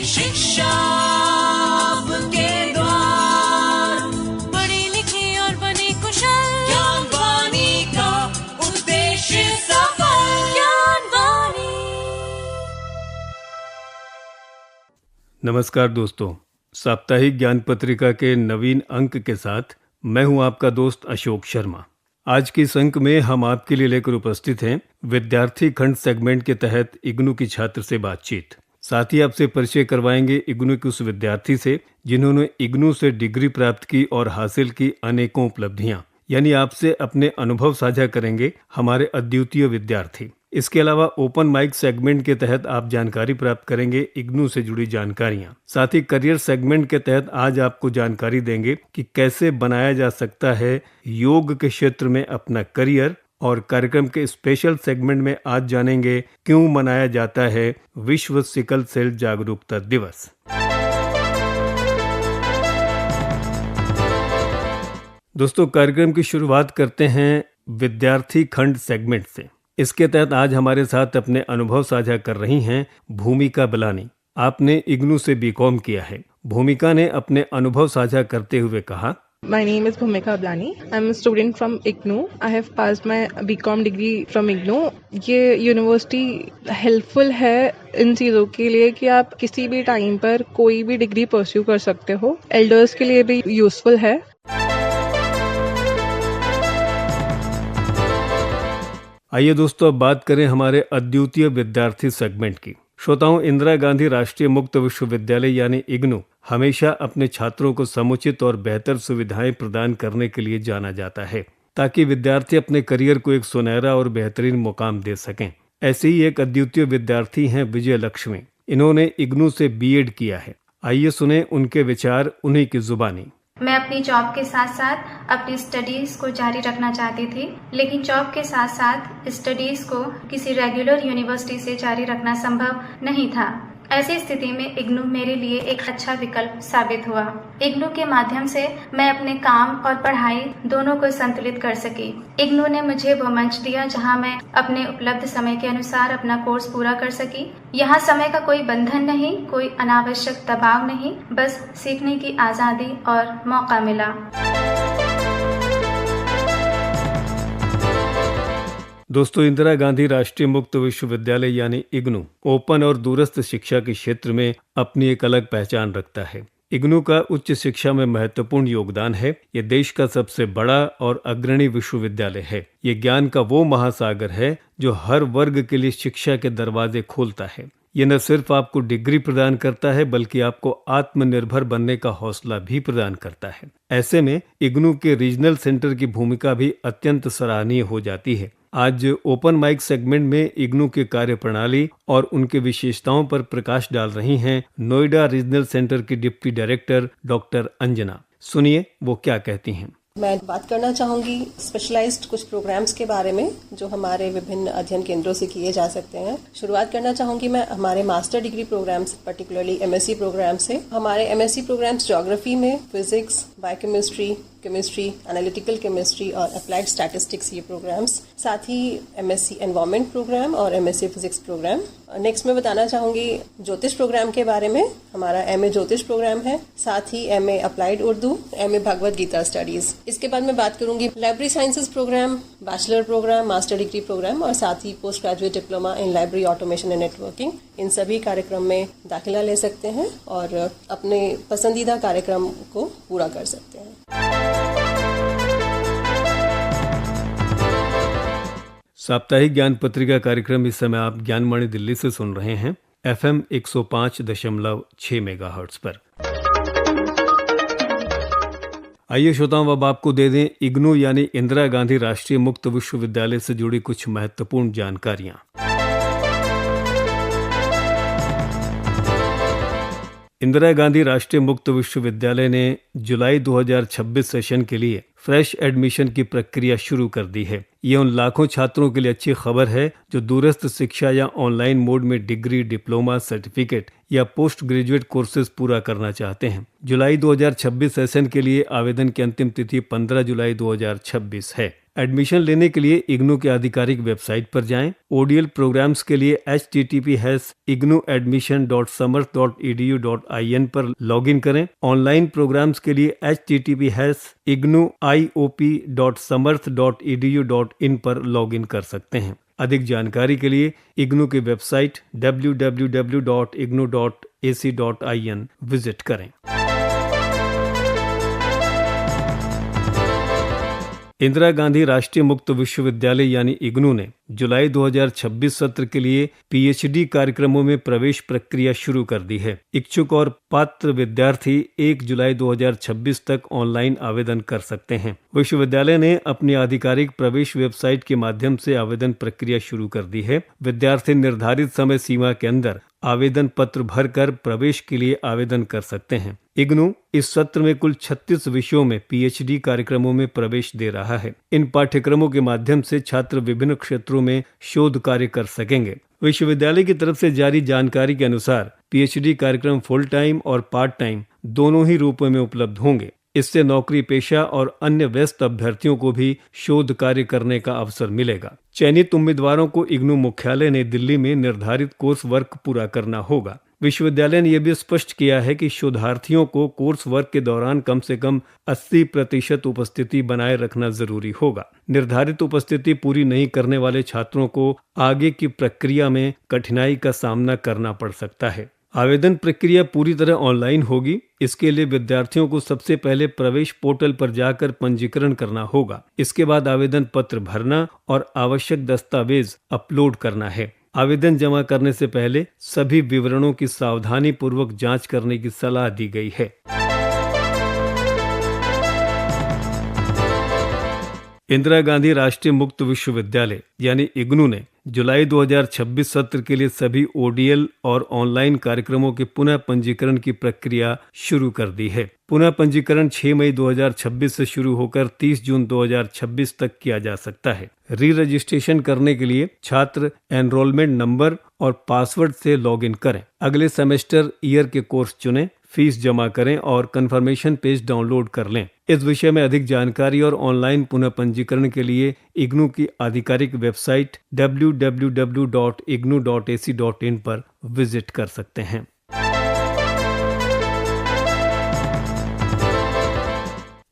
शिक्षा आपके द्वार, पढ़ी लिखी और बनी कुशल, ज्ञान वाणी का उद्देश्य सफल। ज्ञान वाणी। नमस्कार दोस्तों, साप्ताहिक ज्ञान पत्रिका के नवीन अंक के साथ मैं हूं आपका दोस्त अशोक शर्मा। आज की इस अंक में हम आपके लिए लेकर उपस्थित हैं विद्यार्थी खंड सेगमेंट के तहत इग्नू की छात्र से बातचीत। साथ ही आपसे परिचय करवाएंगे इग्नू के उस विद्यार्थी से जिन्होंने इग्नू से डिग्री प्राप्त की और हासिल की अनेकों उपलब्धियां। यानी आपसे अपने अनुभव साझा करेंगे हमारे अद्वितीय विद्यार्थी। इसके अलावा ओपन माइक सेगमेंट के तहत आप जानकारी प्राप्त करेंगे इग्नू से जुड़ी जानकारियां। साथ ही करियर सेगमेंट के तहत आज आपको जानकारी देंगे कि कैसे बनाया जा सकता है योग के क्षेत्र में अपना करियर। और कार्यक्रम के स्पेशल सेगमेंट में आज जानेंगे क्यों मनाया जाता है विश्व सिकल सेल जागरूकता दिवस। दोस्तों, कार्यक्रम की शुरुआत करते हैं विद्यार्थी खंड सेगमेंट से। इसके तहत आज हमारे साथ अपने अनुभव साझा कर रही हैं भूमिका बलानी। आपने इग्नू से बीकॉम किया है। भूमिका ने अपने अनुभव साझा करते हुए कहा, My name is Bhumika Blani. I'm a student from IGNOU. I have passed my BCom degree from IGNOU. ये यूनिवर्सिटी हेल्पफुल है इन चीज़ों के लिए कि आप किसी भी टाइम पर कोई भी डिग्री परस्यू कर सकते हो। एल्डर्स के लिए भी यूजफुल है। आइए दोस्तों, अब बात करें हमारे अद्वितीय विद्यार्थी सेगमेंट की। श्रोताओं, इंदिरा गांधी राष्ट्रीय मुक्त विश्वविद्यालय यानी इग्नू हमेशा अपने छात्रों को समुचित और बेहतर सुविधाएं प्रदान करने के लिए जाना जाता है ताकि विद्यार्थी अपने करियर को एक सुनहरा और बेहतरीन मुकाम दे सकें। ऐसे ही एक अद्वितीय विद्यार्थी हैं विजय लक्ष्मी। इन्होंने इग्नू से बीएड किया है। आइए सुने उनके विचार उन्हीं की जुबानी। मैं अपनी जॉब के साथ साथ अपनी स्टडीज़ को जारी रखना चाहती थी, लेकिन जॉब के साथ साथ स्टडीज़ को किसी रेगुलर यूनिवर्सिटी से जारी रखना संभव नहीं था। ऐसी स्थिति में इग्नू मेरे लिए एक अच्छा विकल्प साबित हुआ। इग्नू के माध्यम से मैं अपने काम और पढ़ाई दोनों को संतुलित कर सकी। इग्नू ने मुझे वो मंच दिया जहां मैं अपने उपलब्ध समय के अनुसार अपना कोर्स पूरा कर सकी। यहाँ समय का कोई बंधन नहीं, कोई अनावश्यक दबाव नहीं, बस सीखने की आज़ादी और मौका मिला। दोस्तों, इंदिरा गांधी राष्ट्रीय मुक्त विश्वविद्यालय यानी इग्नू ओपन और दूरस्थ शिक्षा के क्षेत्र में अपनी एक अलग पहचान रखता है। इग्नू का उच्च शिक्षा में महत्वपूर्ण योगदान है। ये देश का सबसे बड़ा और अग्रणी विश्वविद्यालय है। ये ज्ञान का वो महासागर है जो हर वर्ग के लिए शिक्षा के दरवाजे खोलता है। ये न सिर्फ आपको डिग्री प्रदान करता है बल्कि आपको आत्मनिर्भर बनने का हौसला भी प्रदान करता है। ऐसे में इग्नू के रीजनल सेंटर की भूमिका भी अत्यंत सराहनीय हो जाती है। आज ओपन माइक सेगमेंट में इग्नू की कार्य प्रणाली और उनके विशेषताओं पर प्रकाश डाल रही हैं नोएडा रीजनल सेंटर की डिप्टी डायरेक्टर डॉक्टर अंजना। सुनिए वो क्या कहती हैं। मैं बात करना चाहूँगी स्पेशलाइज्ड कुछ प्रोग्राम्स के बारे में जो हमारे विभिन्न अध्ययन केंद्रों से किए जा सकते हैं। शुरुआत करना चाहूँगी मैं हमारे master degree programmes, particularly MSc programme से। हमारे एमएससी प्रोग्राम्स ज्योग्राफी में physics, biochemistry, chemistry, analytical chemistry और अप्लाइड स्टैटिस्टिक्स ये प्रोग्राम्स, साथ ही एमएससी एनवायरनमेंट प्रोग्राम और एमएससी फिजिक्स प्रोग्राम। नेक्स्ट मैं बताना चाहूँगी ज्योतिष प्रोग्राम के बारे में। हमारा एमए ज्योतिष प्रोग्राम है, साथ ही MA applied Urdu, MA Bhagavad Gita studies. इसके बाद मैं बात करूँगी library sciences programme, bachelor programme, master degree programme और साथ ही post graduate diploma in library automation and networking. इन सभी कार्यक्रम में दाखिला ले सकते हैं और अपने पसंदीदा कार्यक्रम को पूरा कर सकते हैं। साप्ताहिक ज्ञान पत्रिका कार्यक्रम इस समय आप ज्ञानवाणी दिल्ली से सुन रहे हैं FM 105.6 मेगाहर्ट्ज पर। आइए श्रोताओं, अब आपको दे दें इग्नू यानी इंदिरा गांधी राष्ट्रीय मुक्त विश्वविद्यालय से जुड़ी कुछ महत्वपूर्ण जानकारियां। इंदिरा गांधी राष्ट्रीय मुक्त विश्वविद्यालय ने जुलाई 2026 सेशन के लिए फ्रेश एडमिशन की प्रक्रिया शुरू कर दी है। ये उन लाखों छात्रों के लिए अच्छी खबर है जो दूरस्थ शिक्षा या ऑनलाइन मोड में डिग्री, डिप्लोमा, सर्टिफिकेट या पोस्ट ग्रेजुएट कोर्सेज पूरा करना चाहते हैं। जुलाई 2026 सेशन के लिए आवेदन की अंतिम तिथि 15 जुलाई 2026 है। एडमिशन लेने के लिए इग्नू के आधिकारिक वेबसाइट पर जाएं। ओडीएल प्रोग्राम्स के लिए https:/ignu.samarth.edu.in पर लॉगिन करें। ऑनलाइन प्रोग्राम्स के लिए https:/ignuiop.samarth.edu.in पर लॉगिन कर सकते हैं। अधिक जानकारी के लिए इग्नू की वेबसाइट www.ignu.ac.in विजिट करें। इंदिरा गांधी राष्ट्रीय मुक्त विश्वविद्यालय यानी इग्नू ने जुलाई 2026 सत्र के लिए पीएचडी कार्यक्रमों में प्रवेश प्रक्रिया शुरू कर दी है। इच्छुक और पात्र विद्यार्थी 1 जुलाई 2026 तक ऑनलाइन आवेदन कर सकते हैं। विश्वविद्यालय ने अपनी आधिकारिक प्रवेश वेबसाइट के माध्यम से आवेदन प्रक्रिया शुरू कर दी है। विद्यार्थी निर्धारित समय सीमा के अंदर आवेदन पत्र भरकर प्रवेश के लिए आवेदन कर सकते हैं। इग्नू इस सत्र में कुल 36 विषयों में पीएचडी कार्यक्रमों में प्रवेश दे रहा है। इन पाठ्यक्रमों के माध्यम से छात्र विभिन्न क्षेत्रों में शोध कार्य कर सकेंगे। विश्वविद्यालय की तरफ से जारी जानकारी के अनुसार पीएचडी कार्यक्रम फुल टाइम और पार्ट टाइम दोनों ही रूपों में उपलब्ध होंगे। इससे नौकरी पेशा और अन्य व्यस्त अभ्यर्थियों को भी शोध कार्य करने का अवसर मिलेगा। चयनित उम्मीदवारों को इग्नू मुख्यालय नई दिल्ली में निर्धारित कोर्स वर्क पूरा करना होगा। विश्वविद्यालय ने यह भी स्पष्ट किया है कि शोधार्थियों को कोर्स वर्क के दौरान कम से कम 80% उपस्थिति बनाए रखना जरूरी होगा। निर्धारित उपस्थिति पूरी नहीं करने वाले छात्रों को आगे की प्रक्रिया में कठिनाई का सामना करना पड़ सकता है। आवेदन प्रक्रिया पूरी तरह ऑनलाइन होगी। इसके लिए विद्यार्थियों को सबसे पहले प्रवेश पोर्टल पर जाकर पंजीकरण करना होगा। इसके बाद आवेदन पत्र भरना और आवश्यक दस्तावेज अपलोड करना है। आवेदन जमा करने से पहले सभी विवरणों की सावधानी पूर्वक जांच करने की सलाह दी गई है। इंदिरा गांधी राष्ट्रीय मुक्त विश्वविद्यालय यानी इग्नू ने जुलाई 2026 सत्र के लिए सभी ओडीएल और ऑनलाइन कार्यक्रमों के पुनः पंजीकरण की प्रक्रिया शुरू कर दी है। पुनः पंजीकरण 6 मई 2026 से शुरू होकर 30 जून 2026 तक किया जा सकता है। री रजिस्ट्रेशन करने के लिए छात्र एनरोलमेंट नंबर और पासवर्ड से लॉगिन करें। अगले सेमेस्टर ईयर के कोर्स चुनें, फीस जमा करें और कंफर्मेशन पेज डाउनलोड कर लें। इस विषय में अधिक जानकारी और ऑनलाइन पुनः पंजीकरण के लिए इग्नू की आधिकारिक वेबसाइट www.ignu.ac.in पर विजिट कर सकते हैं।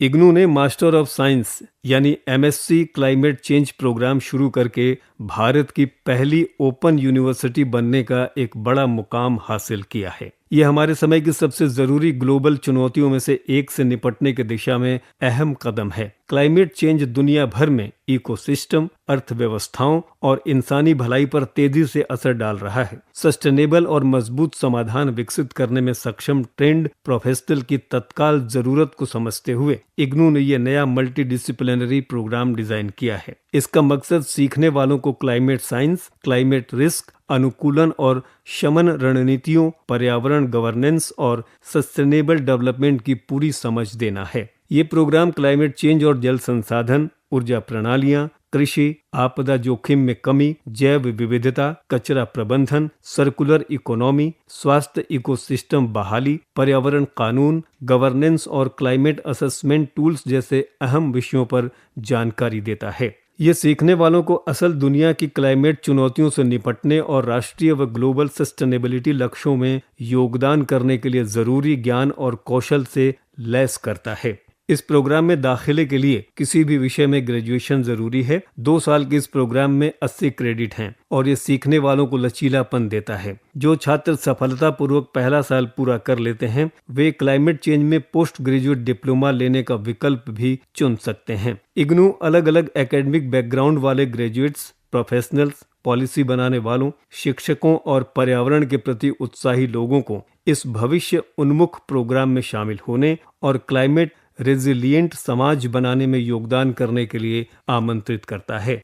इग्नू ने मास्टर ऑफ साइंस यानी एमएससी क्लाइमेट चेंज प्रोग्राम शुरू करके भारत की पहली ओपन यूनिवर्सिटी बनने का एक बड़ा मुकाम हासिल किया है। यह हमारे समय की सबसे जरूरी ग्लोबल चुनौतियों में से एक से निपटने की दिशा में अहम कदम है। क्लाइमेट चेंज दुनिया भर में इकोसिस्टम, अर्थव्यवस्थाओं और इंसानी भलाई पर तेजी से असर डाल रहा है। सस्टेनेबल और मजबूत समाधान विकसित करने में सक्षम ट्रेंड प्रोफेशनल की तत्काल जरूरत को समझते हुए इग्नू ने यह नया मल्टीडिसिप्लिनरी प्रोग्राम डिजाइन किया है। इसका मकसद सीखने वालों को क्लाइमेट साइंस, क्लाइमेट रिस्क, अनुकूलन और शमन रणनीतियों, पर्यावरण गवर्नेंस और सस्टेनेबल डेवलपमेंट की पूरी समझ देना है। ये प्रोग्राम क्लाइमेट चेंज और जल संसाधन, ऊर्जा प्रणालियां, कृषि, आपदा जोखिम में कमी, जैव विविधता, कचरा प्रबंधन, सर्कुलर इकोनॉमी, स्वास्थ्य इकोसिस्टम बहाली, पर्यावरण कानून, गवर्नेंस और क्लाइमेट असेसमेंट टूल्स जैसे अहम विषयों पर जानकारी देता है। ये सीखने वालों को असल दुनिया की क्लाइमेट चुनौतियों से निपटने और राष्ट्रीय व ग्लोबल सस्टेनेबिलिटी लक्ष्यों में योगदान करने के लिए जरूरी ज्ञान और कौशल से लैस करता है। इस प्रोग्राम में दाखिले के लिए किसी भी विषय में ग्रेजुएशन जरूरी है। 2 साल के इस प्रोग्राम में 80 क्रेडिट हैं और ये सीखने वालों को लचीलापन देता है। जो छात्र सफलतापूर्वक पहला साल पूरा कर लेते हैं वे क्लाइमेट चेंज में पोस्ट ग्रेजुएट डिप्लोमा लेने का विकल्प भी चुन सकते हैं। इग्नू अलग अलग एकेडमिक बैकग्राउंड वाले ग्रेजुएट्स, प्रोफेशनल्स, पॉलिसी बनाने वालों, शिक्षकों और पर्यावरण के प्रति उत्साही लोगों को इस भविष्य उन्मुख प्रोग्राम में शामिल होने और क्लाइमेट रेजिलिएंट समाज बनाने में योगदान करने के लिए आमंत्रित करता है।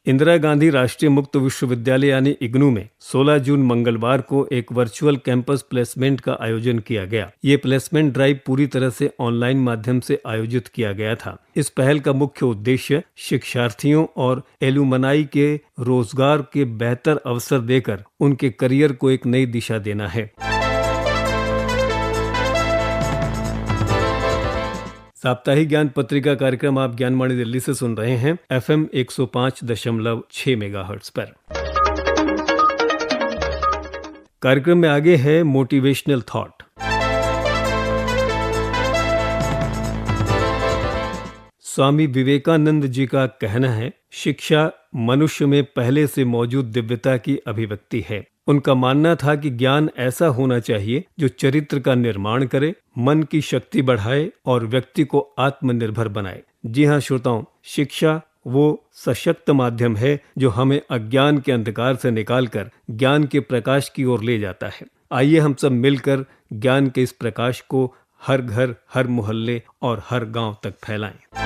इंदिरा गांधी राष्ट्रीय मुक्त विश्वविद्यालय यानी इग्नू में 16 जून मंगलवार को एक वर्चुअल कैंपस प्लेसमेंट का आयोजन किया गया। ये प्लेसमेंट ड्राइव पूरी तरह से ऑनलाइन माध्यम से आयोजित किया गया था। इस पहल का मुख्य उद्देश्य शिक्षार्थियों और एलुमनाई के रोजगार के बेहतर अवसर देकर उनके करियर को एक नई दिशा देना है। साप्ताहिक ज्ञान पत्रिका कार्यक्रम आप ज्ञानवाणी दिल्ली से सुन रहे हैं FM 105.6 मेगाहर्ट्ज पर। कार्यक्रम में आगे है मोटिवेशनल थॉट। स्वामी विवेकानंद जी का कहना है, शिक्षा मनुष्य में पहले से मौजूद दिव्यता की अभिव्यक्ति है। उनका मानना था कि ज्ञान ऐसा होना चाहिए जो चरित्र का निर्माण करे, मन की शक्ति बढ़ाए और व्यक्ति को आत्मनिर्भर बनाए। जी हाँ श्रोताओं, शिक्षा वो सशक्त माध्यम है जो हमें अज्ञान के अंधकार से निकालकर ज्ञान के प्रकाश की ओर ले जाता है। आइए हम सब मिलकर ज्ञान के इस प्रकाश को हर घर, हर मोहल्ले और हर गांव तक फैलाएं।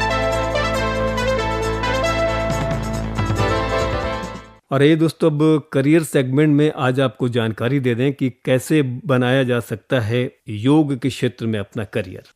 और ये दोस्तों, अब करियर सेगमेंट में आज आपको जानकारी दे दें कि कैसे बनाया जा सकता है योग के क्षेत्र में अपना करियर।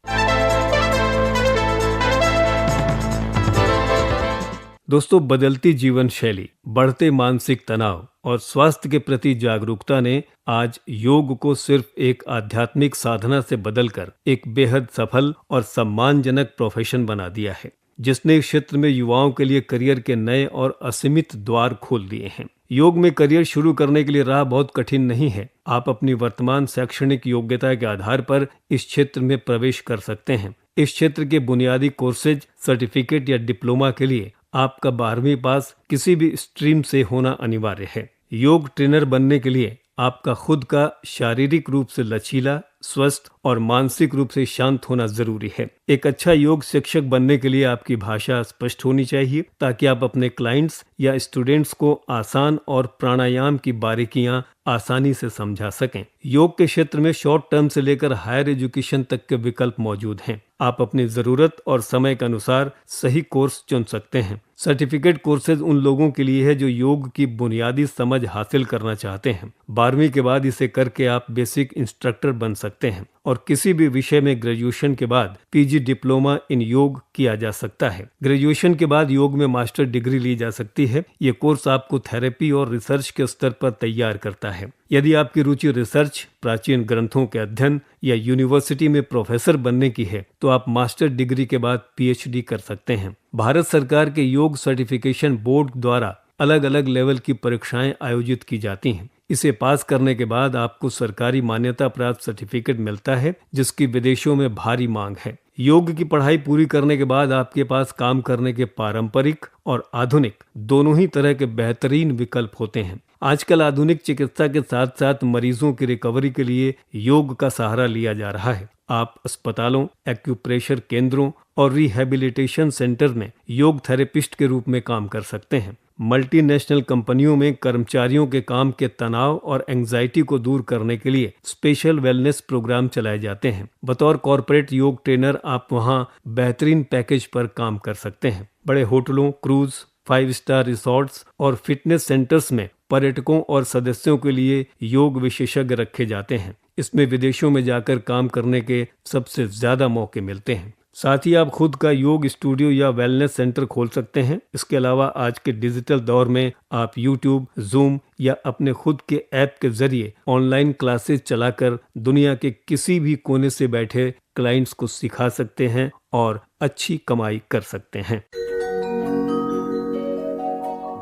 दोस्तों, बदलती जीवन शैली, बढ़ते मानसिक तनाव और स्वास्थ्य के प्रति जागरूकता ने आज योग को सिर्फ एक आध्यात्मिक साधना से बदलकर एक बेहद सफल और सम्मानजनक प्रोफेशन बना दिया है, जिसने इस क्षेत्र में युवाओं के लिए करियर के नए और असीमित द्वार खोल दिए हैं। योग में करियर शुरू करने के लिए राह बहुत कठिन नहीं है। आप अपनी वर्तमान शैक्षणिक योग्यता के आधार पर इस क्षेत्र में प्रवेश कर सकते हैं। इस क्षेत्र के बुनियादी कोर्सेज, सर्टिफिकेट या डिप्लोमा के लिए आपका 12वीं पास किसी भी स्ट्रीम से होना अनिवार्य है। योग ट्रेनर बनने के लिए आपका खुद का शारीरिक रूप से लचीला, स्वस्थ और मानसिक रूप से शांत होना जरूरी है। एक अच्छा योग शिक्षक बनने के लिए आपकी भाषा स्पष्ट होनी चाहिए ताकि आप अपने क्लाइंट्स या स्टूडेंट्स को आसान और प्राणायाम की बारीकियां आसानी से समझा सकें। योग के क्षेत्र में शॉर्ट टर्म से लेकर हायर एजुकेशन तक के विकल्प मौजूद हैं। आप अपनी जरूरत और समय के अनुसार सही कोर्स चुन सकते हैं। सर्टिफिकेट कोर्सेज उन लोगों के लिए है जो योग की बुनियादी समझ हासिल करना चाहते हैं। 12वीं के बाद इसे करके आप बेसिक इंस्ट्रक्टर बन सकते हैं और किसी भी विषय में ग्रेजुएशन के बाद पीजी डिप्लोमा इन योग किया जा सकता है। ग्रेजुएशन के बाद योग में मास्टर डिग्री ली जा सकती है। ये कोर्स आपको थेरेपी और रिसर्च के स्तर पर तैयार करता है। यदि आपकी रुचि रिसर्च, प्राचीन ग्रंथों के अध्ययन या यूनिवर्सिटी में प्रोफेसर बनने की है तो आप मास्टर डिग्री के बाद पीएचडी कर सकते हैं। भारत सरकार के योग सर्टिफिकेशन बोर्ड द्वारा अलग अलग लेवल की परीक्षाएं आयोजित की जाती हैं। इसे पास करने के बाद आपको सरकारी मान्यता प्राप्त सर्टिफिकेट मिलता है, जिसकी विदेशों में भारी मांग है। योग की पढ़ाई पूरी करने के बाद आपके पास काम करने के पारंपरिक और आधुनिक दोनों ही तरह के बेहतरीन विकल्प होते हैं। आजकल आधुनिक चिकित्सा के साथ साथ मरीजों की रिकवरी के लिए योग का सहारा लिया जा रहा है। आप अस्पतालों, एक्यूप्रेशर केंद्रों और रिहैबिलिटेशन सेंटर में योग थेरेपिस्ट के रूप में काम कर सकते हैं। मल्टीनेशनल कंपनियों में कर्मचारियों के काम के तनाव और एंजाइटी को दूर करने के लिए स्पेशल वेलनेस प्रोग्राम चलाए जाते हैं। बतौर कॉर्पोरेट योग ट्रेनर आप वहां बेहतरीन पैकेज पर काम कर सकते हैं। बड़े होटलों, क्रूज, 5 स्टार रिसोर्ट्स और फिटनेस सेंटर्स में पर्यटकों और सदस्यों के लिए योग विशेषज्ञ रखे जाते हैं। इसमें विदेशों में जाकर काम करने के सबसे ज्यादा मौके मिलते हैं। साथ ही आप खुद का योग स्टूडियो या वेलनेस सेंटर खोल सकते हैं। इसके अलावा आज के डिजिटल दौर में आप यूट्यूब, जूम या अपने खुद के ऐप के जरिए ऑनलाइन क्लासेस चलाकर दुनिया के किसी भी कोने से बैठे क्लाइंट्स को सिखा सकते हैं और अच्छी कमाई कर सकते हैं।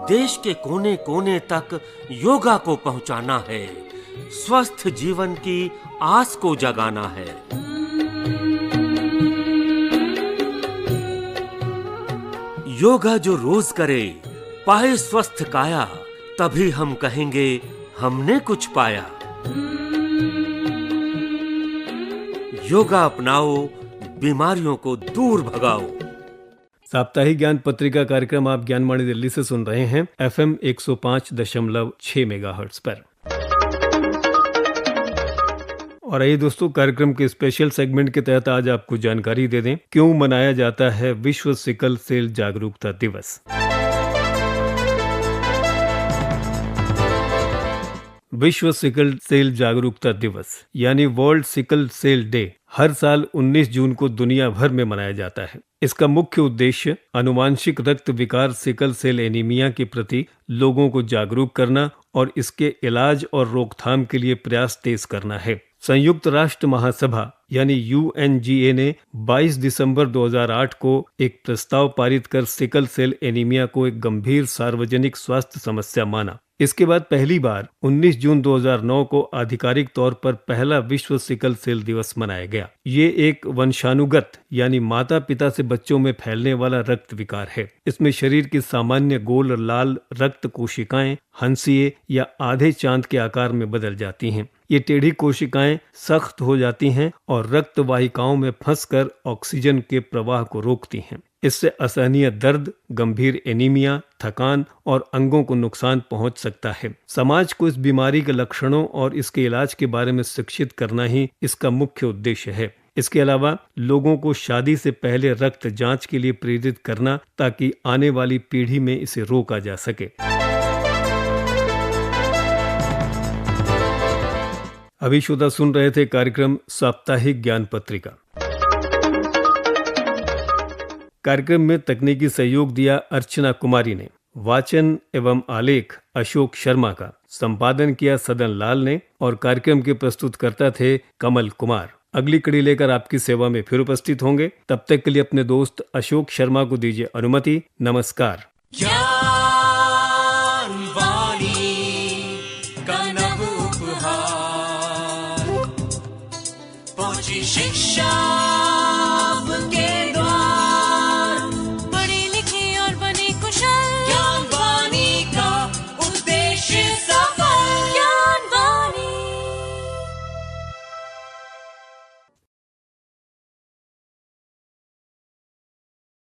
देश के कोने कोने तक योगा को पहुंचाना है, स्वस्थ जीवन की आस को जगाना है। योगा जो रोज करे, पाए स्वस्थ काया, तभी हम कहेंगे हमने कुछ पाया। योगा अपनाओ, बीमारियों को दूर भगाओ। साप्ताहिक ज्ञान पत्रिका कार्यक्रम आप ज्ञानवाणी दिल्ली से सुन रहे हैं FM 105.6 मेगाहर्ट्ज पर। और आइए दोस्तों, कार्यक्रम के स्पेशल सेगमेंट के तहत आज आपको जानकारी दे दें क्यों मनाया जाता है विश्व सिकल सेल जागरूकता दिवस। विश्व सिकल सेल जागरूकता दिवस यानी वर्ल्ड सिकल सेल डे हर साल 19 जून को दुनिया भर में मनाया जाता है। इसका मुख्य उद्देश्य अनुवांशिक रक्त विकार सिकल सेल एनीमिया के प्रति लोगों को जागरूक करना और इसके इलाज और रोकथाम के लिए प्रयास तेज करना है। संयुक्त राष्ट्र महासभा यानी UNGA ने 22 दिसंबर 2008 को एक प्रस्ताव पारित कर सिकल सेल एनीमिया को एक गंभीर सार्वजनिक स्वास्थ्य समस्या माना। इसके बाद पहली बार 19 जून 2009 को आधिकारिक तौर पर पहला विश्व सिकल सेल दिवस मनाया गया। ये एक वंशानुगत यानी माता पिता से बच्चों में फैलने वाला रक्त विकार है। इसमें शरीर की सामान्य गोल लाल रक्त कोशिकाएं हंसिए या आधे चांद के आकार में बदल जाती हैं। ये टेढ़ी कोशिकाएं सख्त हो जाती हैं और रक्त वाहिकाओं में फंसकर ऑक्सीजन के प्रवाह को रोकती हैं। इससे असहनीय दर्द, गंभीर एनीमिया, थकान और अंगों को नुकसान पहुंच सकता है। समाज को इस बीमारी के लक्षणों और इसके इलाज के बारे में शिक्षित करना ही इसका मुख्य उद्देश्य है। इसके अलावा लोगों को शादी से पहले रक्त जांच के लिए प्रेरित करना ताकि आने वाली पीढ़ी में इसे रोका जा सके। अभी श्रोता सुन रहे थे कार्यक्रम साप्ताहिक ज्ञान पत्रिका। कार्यक्रम में तकनीकी सहयोग दिया अर्चना कुमारी ने। वाचन एवं आलेख अशोक शर्मा का। संपादन किया सदन लाल ने और कार्यक्रम के प्रस्तुतकर्ता थे कमल कुमार। अगली कड़ी लेकर आपकी सेवा में फिर उपस्थित होंगे। तब तक के लिए अपने दोस्त अशोक शर्मा को दीजिए अनुमति। नमस्कार। शिक्षा